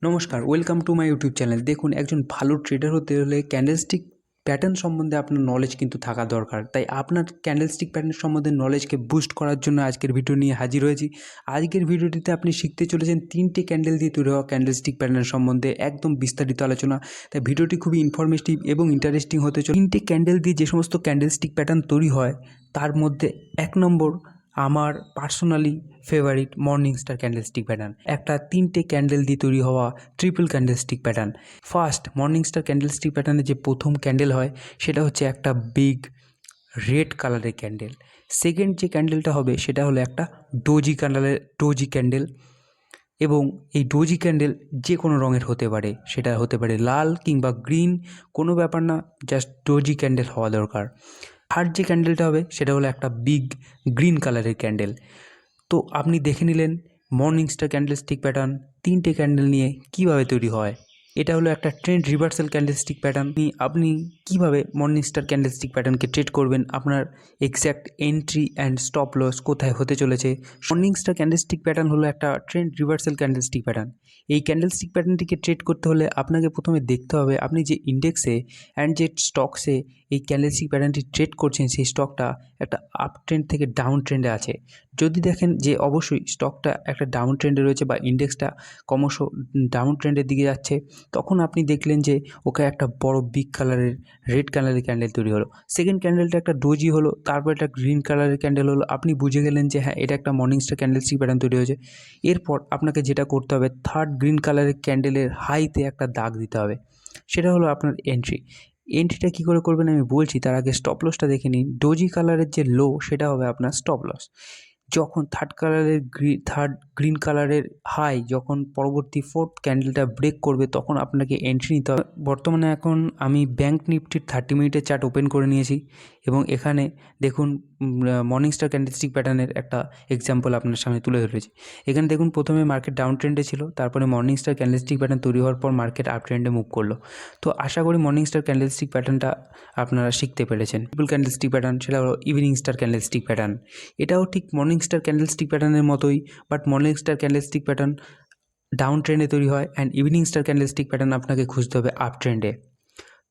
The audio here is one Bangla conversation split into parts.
নমস্কার, welcome to my YouTube channel. দেখুন, একজন ভালো ট্রেডার হতে হলে ক্যান্ডেলস্টিক প্যাটার্ন সম্বন্ধে আপনার নলেজ কিন্তু থাকা দরকার। তাই আপনার ক্যান্ডেলস্টিক প্যাটার্ন সম্বন্ধে নলেজকে বুস্ট করার জন্য আজকের ভিডিও নিয়ে হাজির হয়েছি। আজকের ভিডিওটিতে আপনি শিখতে চলেছেন 3টে ক্যান্ডেল দিয়ে তৈরি হওয়া ক্যান্ডেলস্টিক প্যাটার্ন সম্বন্ধে একদম বিস্তারিত আলোচনা। তাই ভিডিওটি খুবই ইনফরমেটিভ এবং ইন্টারেস্টিং হতে চলে। 3টে ক্যান্ডেল দিয়ে যে সমস্ত ক্যান্ডেলস্টিক প্যাটার্ন তৈরি হয় তার মধ্যে 1 নম্বর আমার personally favourite morning star candlestick pattern. একটা 3টে ক্যান্ডেল দিয়ে তৈরি হওয়া triple candlestick pattern. First morning star candlestick প্যাটার্নে যে প্রথম ক্যান্ডেল হয় সেটা হচ্ছে একটা বিগ রেড কালারের ক্যান্ডেল। সেকেন্ড যে ক্যান্ডেলটা হবে সেটা হলো একটা ডোজি ক্যান্ডেল, এবং এই ডোজি ক্যান্ডেল যে কোনো রঙের হতে পারে, সেটা হতে পারে লাল কিংবা গ্রিন, কোনো ব্যাপার না, জাস্ট ডোজি ক্যান্ডেল হওয়া দরকার। থার্ড যে ক্যান্ডেলটা হবে সেটা হলো একটা বিগ গ্রিন কালারের ক্যান্ডেল। তো আপনি দেখে নিলেন মর্নিং স্টার ক্যান্ডেলস্টিক প্যাটার্ন 3টে ক্যান্ডেল নিয়ে কীভাবে তৈরি হয়। এটা হলো একটা ট্রেন্ড রিভার্সাল ক্যান্ডেলস্টিক প্যাটার্ন। আপনি কীভাবে মর্নিং স্টার ক্যান্ডেলস্টিক প্যাটার্নকে ট্রেড করবেন, আপনার exact entry and stop loss কোথায় হতে চলেছে। মর্নিং স্টার ক্যান্ডেলস্টিক প্যাটার্ন হলো একটা ট্রেন্ড রিভার্সাল ক্যান্ডেলস্টিক প্যাটার্ন। এই ক্যান্ডেলস্টিক প্যাটার্নটিকে ট্রেড করতে হলে আপনাকে প্রথমে দেখতে হবে আপনি যে ইন্ডেক্সে অ্যান্ড যে স্টকসে এই ক্যান্ডেলস্টিক প্যাটার্নটি ট্রেড করছেন সেই স্টকটা একটা আপ ট্রেন্ড থেকে ডাউন ট্রেন্ডে আছে। যদি দেখেন যে অবশ্যই স্টকটা একটা ডাউন ট্রেন্ডে রয়েছে বা ইন্ডেক্সটা ক্রমশ ডাউন ট্রেন্ডের দিকে যাচ্ছে, তখন আপনি দেখলেন যে ওকে একটা বড় বিগ কালারের রেড কালারের ক্যান্ডেল তৈরি হলো। সেকেন্ড ক্যান্ডেলটা একটা ডোজি হলো, তারপর একটা গ্রিন কালারের ক্যান্ডেল হলো। আপনি বুঝে গেলেন যে হ্যাঁ, এটা একটা মর্নিং স্টার ক্যান্ডেলস্টিক প্যাটার্ন তৈরি হয়েছে। এরপর আপনাকে যেটা করতে হবে, থার্ড গ্রিন কালারের ক্যান্ডেলের হাইতে একটা দাগ দিতে হবে, সেটা হলো আপনার এন্ট্রি। এন্ট্রিটা কী করে করবেন আমি বলছি, তার আগে স্টপ লসটা দেখে নিন। ডোজি কালারের যে লো সেটা হবে আপনার স্টপ লস। যখন থার্ড গ্রিন কালারের হাই যখন পরবর্তী ফোর্থ ক্যান্ডেলটা ব্রেক করবে, তখন আপনাকে এন্ট্রি নিতে হবে। বর্তমানে এখন আমি ব্যাঙ্ক নিফটির 30 মিনিটের চার্ট ওপেন করে নিয়েছি, এবং এখানে দেখুন মর্নিং স্টার ক্যান্ডেলস্টিক প্যাটার্নের একটা এক্সাম্পল আপনার সামনে তুলে ধরেছি। এখানে দেখুন প্রথমে মার্কেট ডাউন ট্রেন্ডে ছিল, তারপরে মর্নিং স্টার ক্যান্ডেলস্টিক প্যাটার্ন তৈরি হওয়ার পর মার্কেট আপ ট্রেন্ডে মুভ করলো। তো আশা করি মর্নিং স্টার ক্যান্ডেলস্টিক প্যাটার্নটা আপনারা শিখতে পেরেছেন। ট্রিপল ক্যান্ডেলস্টিক প্যাটার্ন সেটা হলো ইভিনিং স্টার ক্যান্ডেলস্টিক প্যাটার্ন। এটাও ঠিক মর্নিং স্টার ক্যান্ডেলস্টিক প্যাটার্নের মতোই, but morning star candlestick pattern down ট্রেন্ডে তৈরি হয় and evening star candlestick pattern আপনাকে খুঁজতে হবে আপ ট্রেন্ডে।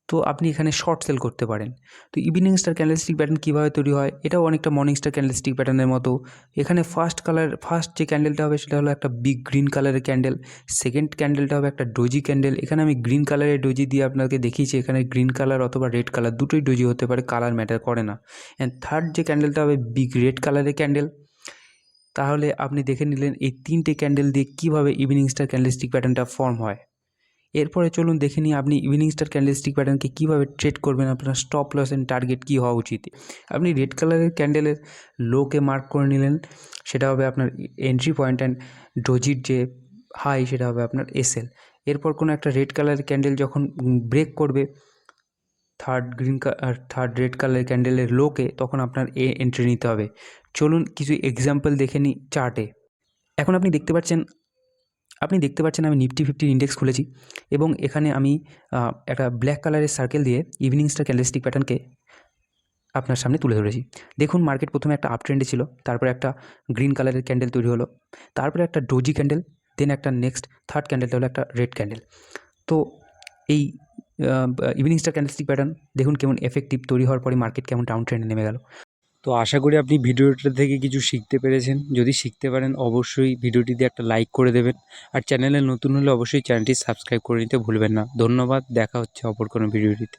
তো আপনি এখানে শর্ট সেল করতে পারেন। তো ইভিনিং স্টার ক্যান্ডেলস্টিক প্যাটার্ন কীভাবে তৈরি হয়, এটাও অনেকটা মর্নিং স্টার ক্যান্ডেলস্টিক প্যাটার্নের মতো। এখানে ফার্স্ট যে ক্যান্ডেলটা হবে সেটা হলো একটা বিগ গ্রিন কালারের ক্যান্ডেল। সেকেন্ড ক্যান্ডেলটা হবে একটা ডোজি ক্যান্ডেল। এখানে আমি গ্রিন কালারের ডোজি দিয়ে আপনাকে দেখিয়েছি। এখানে গ্রিন কালার অথবা রেড কালার দুটোই ডোজি হতে পারে, কালার ম্যাটার করে না। অ্যান্ড থার্ড যে ক্যান্ডেলটা হবে বিগ রেড কালারের ক্যান্ডেল। তাহলে আপনি দেখে নিলেন এই 3টে ক্যান্ডেল দিয়ে কীভাবে ইভিনিং স্টার ক্যান্ডেলস্টিক প্যাটার্নটা ফর্ম হয়। এরপরে চলুন দেখে নিই আপনি ইভিনিং স্টার ক্যান্ডেলস্টিক প্যাটার্নকে কীভাবে ট্রেড করবেন, আপনার স্টপ লস অ্যান্ড টার্গেট কী হওয়া উচিত। আপনি রেড কালারের ক্যান্ডেলের লোকে মার্ক করে নিলেন, সেটা হবে আপনার এন্ট্রি পয়েন্ট, অ্যান্ড ডোজির যে হাই সেটা হবে আপনার এসএল। এরপর কোনো একটা রেড কালারের ক্যান্ডেল যখন ব্রেক করবে থার্ড রেড কালারের ক্যান্ডেলের লোকে, তখন আপনার এন্ট্রি নিতে হবে। চলুন কিছু এক্সাম্পল দেখে নিই চার্টে। এখন আপনি দেখতে পাচ্ছেন আমি নিফটি 50 ইন্ডেক্স খুলেছি, এবং এখানে আমি একটা ব্ল্যাক কালারের সার্কেল দিয়ে ইভিনিং স্টার ক্যান্ডেলস্টিক প্যাটার্নকে আপনার সামনে তুলে ধরেছি। দেখুন মার্কেট প্রথমে একটা আপ ট্রেন্ডে ছিল, তারপরে একটা গ্রিন কালারের ক্যান্ডেল তৈরি হলো, তারপরে একটা ডোজি ক্যান্ডেল, দেন একটা নেক্সট থার্ড ক্যান্ডেলটা হলো একটা রেড ক্যান্ডেল। তো এই ইভিনিং স্টার ক্যান্ডেলস্টিক প্যাটার্ন দেখুন কেমন এফেক্টিভ, তৈরি হওয়ার পরে মার্কেট কেমন ডাউন ট্রেন্ডে নেমে গেল। তো আশা করি আপনি ভিডিওটা থেকে কিছু শিখতে পেরেছেন। যদি শিখতে পারেন অবশ্যই ভিডিওটিতে একটা লাইক করে দেবেন, আর চ্যানেলে নতুন হলে অবশ্যই চ্যানেলটি সাবস্ক্রাইব করে নিতে ভুলবেন না। ধন্যবাদ, দেখা হচ্ছে অপর কোনো ভিডিওটিতে।